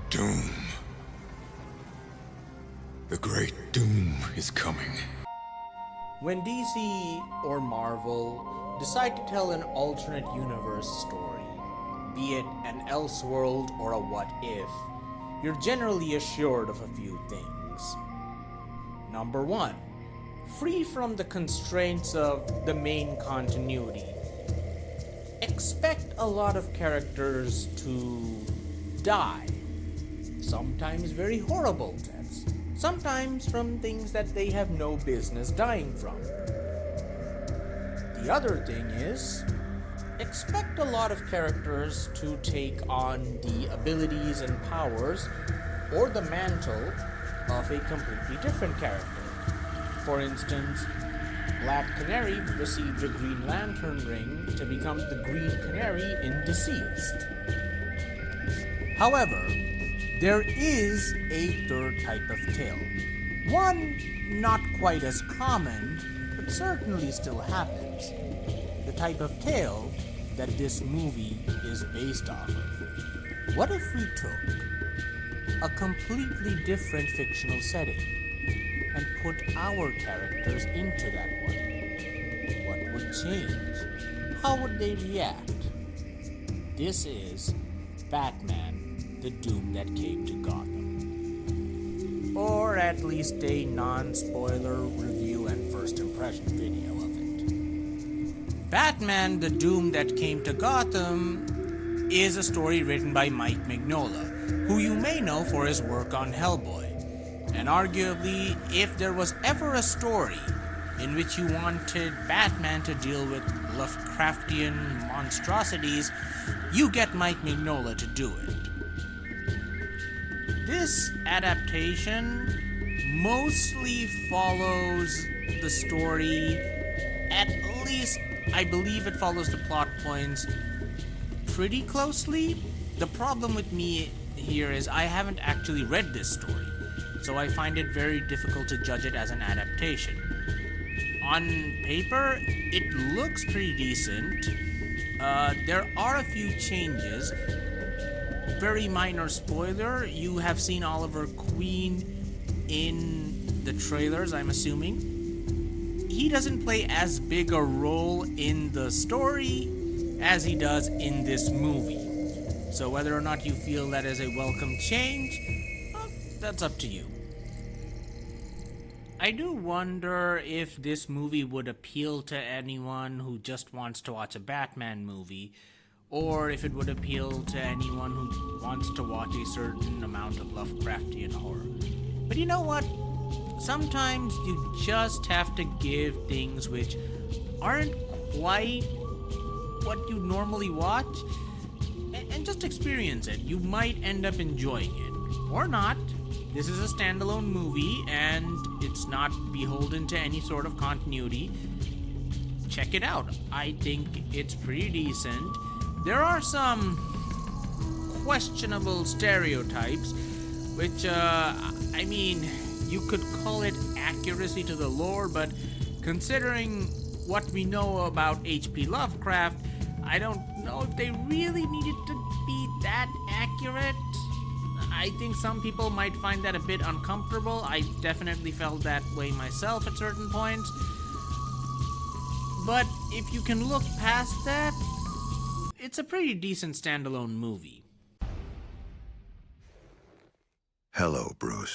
Doom. The great doom is coming. When DC or Marvel decide to tell an alternate universe story, be it an Elseworld or a what if, you're generally assured of a few things. Number 1. Free from the constraints of the main continuity. Expect a lot of characters to die. Sometimes very horrible deaths. Sometimes from things that they have no business dying from. The other thing is, expect a lot of characters to take on the abilities and powers or the mantle of a completely different character. For instance, Black Canary received a Green Lantern ring to become the Green Canary in Deceased. However, there is a third type of tale. One not quite as common, but certainly still happens. The type of tale that this movie is based off of. What if we took a completely different fictional setting and put our characters into that one? What would change? How would they react? This is Batman, the Doom that came to Gotham. Or at least a non-spoiler review and first impression video of it. Batman, the Doom that came to Gotham is a story written by Mike Mignola, who you may know for his work on Hellboy. And arguably, if there was ever a story in which you wanted Batman to deal with Lovecraftian monstrosities, you get Mike Mignola to do it. This adaptation mostly follows the story, at least I believe it follows the plot points pretty closely. The problem with me here is I haven't actually read this story, so I find it very difficult to judge it as an adaptation. On paper, it looks pretty decent. There are a few changes. Very minor spoiler, you have seen Oliver Queen in the trailers, I'm assuming. He doesn't play as big a role in the story as he does in this movie. So whether or not you feel that is a welcome change, well, that's up to you. I do wonder if this movie would appeal to anyone who just wants to watch a Batman movie, or if it would appeal to anyone who wants to watch a certain amount of Lovecraftian horror. But you know what? Sometimes you just have to give things which aren't quite what you normally watch, and just experience it. You might end up enjoying it. Or not. This is a standalone movie, and it's not beholden to any sort of continuity. Check it out. I think it's pretty decent. There are some questionable stereotypes, which, you could call it accuracy to the lore, but considering what we know about H.P. Lovecraft, I don't know if they really needed to be that accurate. I think some people might find that a bit uncomfortable. I definitely felt that way myself at certain points. But if you can look past that, it's a pretty decent standalone movie. Hello, Bruce.